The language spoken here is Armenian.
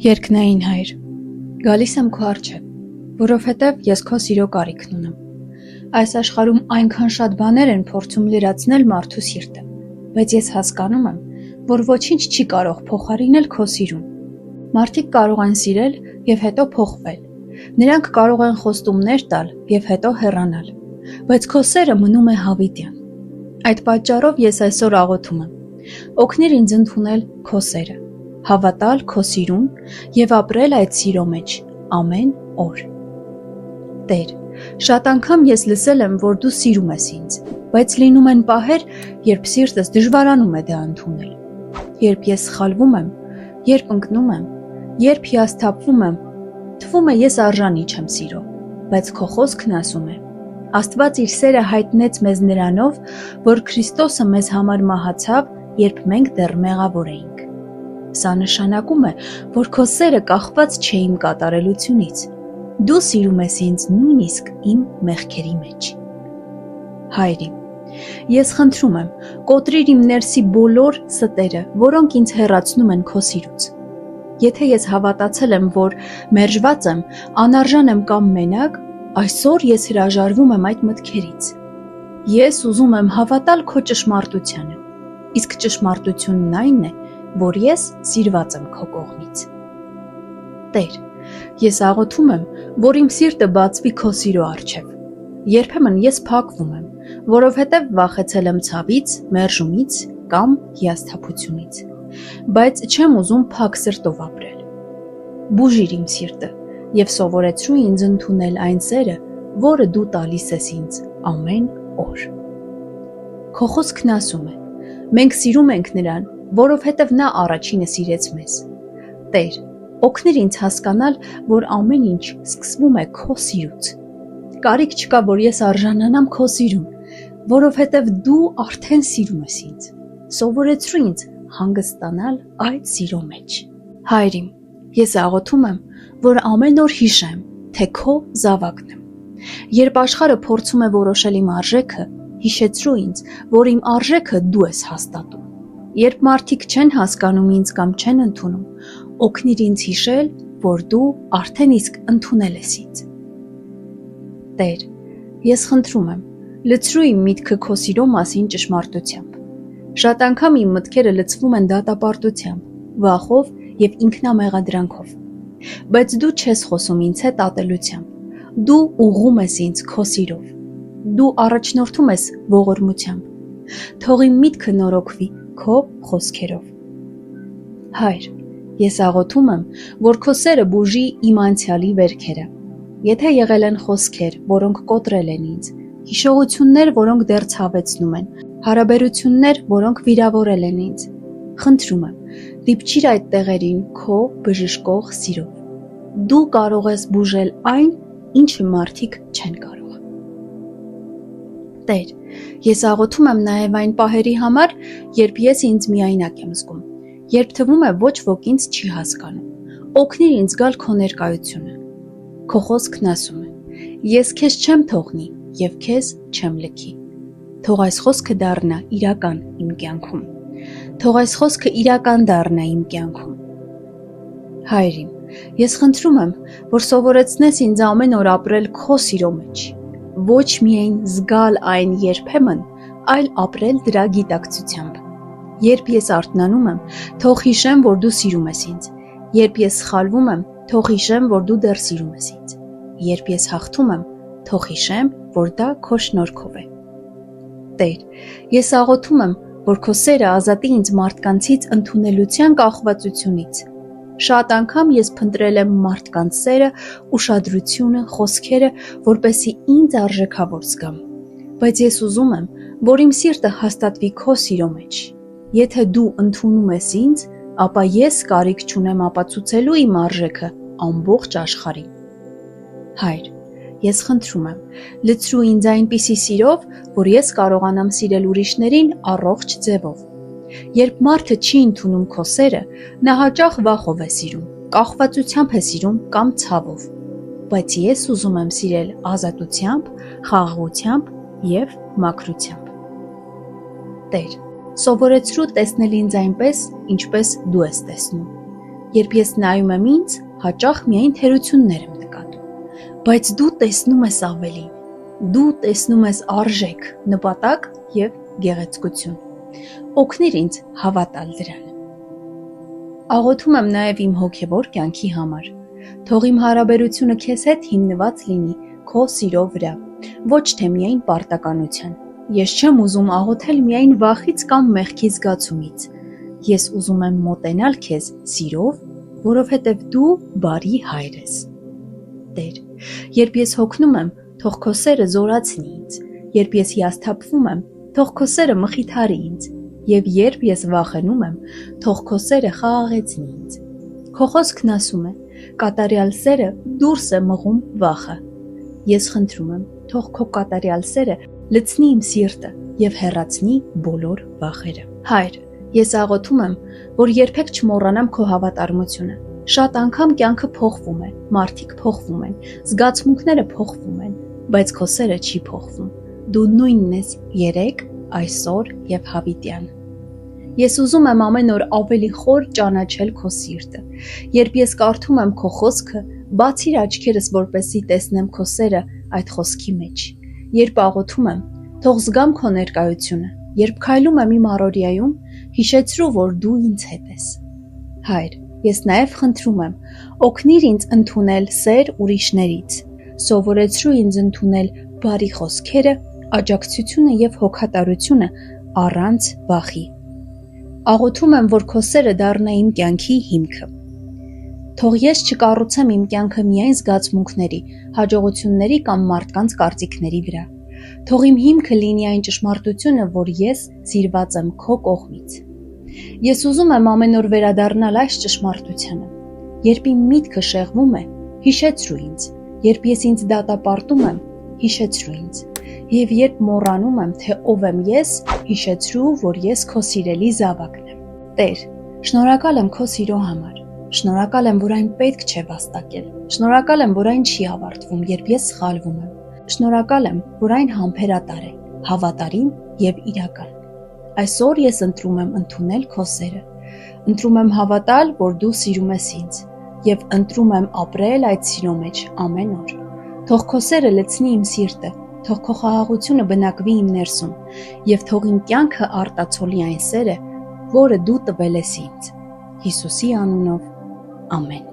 Երկնային Հայր, գալիս եմ քո առջև, որովհետև ես քո սիրո կարիքն ունեմ։ Այս աշխարհում այնքան շատ բաներ են փորձում լրացնել մարդու սիրտը, բայց ես հասկանում եմ, որ ոչինչ չի կարող փոխարինել քո սիրուն։ Մարդիկ կարող են սիրել և հետո փոխվել։ Նրանք կարող են խոստումներ տալ և հետո հեռանալ, բայց քո սերը մնում է հավիտյան։ Այդ պատճառով ես այսօր աղոթում եմ. օգնիր ինձ ընդունել քո սերը, հավատալ քո սիրուն և ապրել այդ սիրո մեջ ամեն օր։ Տեր, շատ անգամ ես լսել եմ, որ դու սիրում ես ինձ, բայց լինում են պահեր, երբ սիրտս դժվարանում է դա ընդունել։ Երբ ես սխալվում եմ, երբ ընկնում եմ, երբ հիասթափվում եմ, թվում է ես արժանի չեմ սիրո, բայց քո խոսքն ասում է. Աստված իր սերը հայտնեց մեզ նրանով, որ Քրիստոսը մեզ համար մահացավ, երբ մենք դեռ մեղավոր էինք։ Սա նշանակում է, որ քո սերը կախված չէ իմ կատարելությունից։ Դու սիրում ես ինձ նույնիսկ իմ մեղքերի մեջ։ Հայր իմ, ես խնդրում եմ, կոտրիր իմ ներսի բոլոր ստերը, որոնք ինձ հեռացնում են քո սիրուց։ Եթե ես հավատացել եմ, որ մերժված եմ, անարժան եմ կամ մենակ, այսօր ես հրաժարվում եմ այդ մտքերից։ Ես ուզում եմ հավատալ քո ճշմարտությանը, իսկ ճշմարտությունն այն է, որ ես սիրված եմ քո կողմից։ Տեր, ես աղոթում եմ, որ իմ սիրտը բացվի քո սիրո առջև։ Երբեմն ես փակվում եմ, որովհետև վախեցել եմ ցավից, մերժումից կամ հիասթափությունից, բայց չեմ ուզում փակ սրտով ապրել։ Բուժիր իմ սիրտը և սովորեցրու ինձ ընդունել այն սերը, որը դու տալիս ես ինձ ամեն օր։ Քո խոսքն ասում է. մենք սիրում ենք նրան, որովհետև նա առաջինը սիրեց մեզ։ Տեր, օգնիր ինձ հասկանալ, որ ամեն ինչ սկսվում է քո սիրուց։ Կարիք չկա, որ ես արժանանամ քո սիրուն, որովհետև դու արդեն սիրում ես ինձ։ Սովորեցրու ինձ հանգստանալ այդ սիրո մեջ։ Հայր իմ, ես աղոթում եմ, որ ամեն օր հիշեմ, թե քո զավակն եմ։ Երբ աշխարհը փորձում է որոշել իմ արժեքը, հիշեցրու ինձ, որ իմ արժեքը դու ես հաստատում։ Երբ մարդիկ չեն հասկանում ինձ կամ չեն ընդունում, օգնիր ինձ հիշել, որ դու արդեն իսկ ընդունել ես ինձ։ Տեր, ես խնդրում եմ, լցրու իմ միտքը քո սիրո մասին ճշմարտությամբ։ Շատ անգամ իմ մտքերը լցվում են դատապարտությամբ, վախով և ինքնամեղադրանքով։ Բայց դու չես խոսում ինձ հետ ատելությամբ։ Դու ուղղում ես ինձ քո սիրով։ Դու առաջնորդում ես ողորմությամբ։ Թող իմ միտքը նորոգվի քո խոսքերով։ Հայր, ես աղոթում եմ, որ քո սերը բուժի իմ անցյալի վերքերը։ Եթե եղել են խոսքեր, որոնք կոտրել են ինձ, հիշողություններ, որոնք դեռ ցավեցնում են, հարաբերություններ, որոնք վիրավորել են ինձ, խնդրում եմ, դիպչիր այդ տեղերին քո բժշկող սիրով։ Դու կարող ես բուժել այն, ինչը մարդիկ չեն կարող։ Տեր, ես աղոթում եմ նաև այն պահերի համար, երբ ես ինձ միայնակ եմ զգում, երբ թվում է ոչ ոք ինձ չի հասկանում։ Օգնիր ինձ գալ քո ներկայությունը։ Քո խոսքն ասում է. ես քեզ չեմ թողնի և քեզ չեմ լքի։ Թող այս խոսքը դառնա իրական իմ կյանքում։ Թող այս խոսքը իրական դառնա իմ կյանքում։ Հայր իմ, ես խնդրում եմ, որ սովորեցնես ինձ ամեն օր ապրել քո սիրո մեջ։ Ոչ միայն զգալ այն երբեմն, այլ ապրել դրա գիտակցությամբ։ Երբ ես արթնանում եմ, թող հիշեմ, որ դու սիրում ես ինձ։ Երբ ես սխալվում եմ, թող հիշեմ, որ դու դեռ սիրում ես ինձ։ Երբ ես հաղթում եմ, թող հիշեմ, որ դա քո շնորհքով է։ Տեր, ես աղոթում եմ, որ քո սերը ազատի ինձ մարդկանցից ընդունելության կախվածությունից։ Շատ անգամ ես փնտրել եմ մարդկանց սերը, ուշադրությունը, խոսքերը, որպեսզի ինձ արժեքավոր զգամ։ Բայց ես ուզում եմ, որ իմ սիրտը հաստատվի քո սիրո մեջ։ Եթե դու ընդունում ես ինձ, ապա ես կարիք չունեմ ապացուցելու իմ արժեքը ամբողջ աշխարհին։ Հայր, ես խնդրում եմ, լցրու ինձ այնպիսի սիրով, որ ես կարողանամ սիրել ուրիշներին առողջ ձևով։ Երբ մարդը չի ընդունում քո սերը, նա հաճախ վախով է սիրում, կախվածությամբ է սիրում կամ ցավով։ Բայց ես ուզում եմ սիրել ազատությամբ, խաղաղությամբ և մաքրությամբ։ Տեր, սովորեցրու տեսնել ինձ այնպես, ինչպես դու ես տեսնում։ Երբ ես նայում եմ ինձ, հաճախ միայն թերություններ եմ նկատում, բայց դու տեսնում ես ավելին, դու տեսնում ես արժեք, նպատակ և գեղեցկություն։ Օգնիր ինձ հավատալ դրան։ Աղոթում եմ նաև իմ հոգևոր կյանքի համար։ Թող իմ հարաբերությունը քեզ հետ հիմնված լինի քո սիրո վրա, ոչ թե միայն պարտականության։ Ես չեմ ուզում աղոթել միայն վախից կամ մեղքի զգացումից։ Ես ուզում եմ մոտենալ քեզ սիրով, որովհետև դու բարի Հայր ես։ Տեր, երբ ես հոգնում եմ, թող քո սերը զորացնի ինձ, երբ ես հիասթափվում եմ, թող քո սերը մխիթարի ինձ, և երբ ես վախենում եմ, թող քո սերը խաղաղեցնի ինձ։ Քո խոսքն ասում է, կատարյալ սերը դուրս է մղում վախը։ Ես խնդրում եմ, թող քո կատարյալ սերը լցնի իմ սիրտը և հեռացնի բոլոր վախերը։ Հայր, ես աղոթում եմ, որ երբեք չմոռանամ քո հավատարմությունը։ Շատ անգամ կյանքը փոխվում է, մարդիկ փոխվում են, զգացմունքները փոխվում են, բայց քո սերը չի փոխվում։ Դու նույնն ես երեկ, այսօր և հավիտյան։ Ես ուզում եմ ամեն օր ավելի խոր ճանաչել քո սիրտը։ Երբ ես կարդում եմ քո խոսքը, բացիր աչքերս, որպեսզի տեսնեմ քո սերը այդ խոսքի մեջ։ Երբ աղոթում եմ, թող զգամ քո ներկայությունը։ Երբ քայլում եմ իմ առօրյայում, հիշեցրու, որ դու ինձ հետ ես։ Հայր, ես նաև խնդրում եմ, օգնիր ինձ ընդունել սեր ուրիշներից, սովորեցրու ինձ ընդունել բարի խոսքերը, աջակցությունը և հոգատարությունը առանց վախի։ Աղոթում եմ, որ քո սերը դառնա իմ կյանքի հիմքը։ Թող ես չկառուցեմ իմ կյանքը միայն զգացմունքների, հաջողությունների կամ մարդկանց կարծիքների վրա։ Թող իմ հիմքը լինի այն ճշմարտությունը, որ ես սիրված եմ քո կողմից։ Ես ուզում եմ ամեն օր վերադառնալ այս ճշմարտությանը։ Երբ իմ միտքը շեղվում է, հիշեցրու ինձ։ Երբ ես ինձ դատապարտում եմ, հիշեցրու ինձ։ Եվ երբ մոռանում եմ, թե ով եմ ես, հիշեցրու, որ ես քո սիրելի զավակն եմ։ Տեր, շնորհակալ եմ քո սիրո համար։ Շնորհակալ եմ, որ այն պետք չէ վաստակել։ Շնորհակալ եմ, որ այն չի ավարտվում, երբ ես սխալվում եմ։ Շնորհակալ եմ, որ այն համբերատար է, հավատարիմ և իրական։ Այսօր ես ընտրում եմ ընդունել քո սերը։ Ընտրում եմ հավատալ, որ դու սիրում ես ինձ, և ընտրում եմ ապրել այդ սիրո մեջ ամեն օր։ Թող քո սերը լցնի իմ սիրտը, թող քո խաղաղությունը բնակվի իմ ներսում, և թող իմ կյանքը արտացոլի այն սերը, որը դու տվել ես ինձ։ Հիսուսի անունով, ամեն։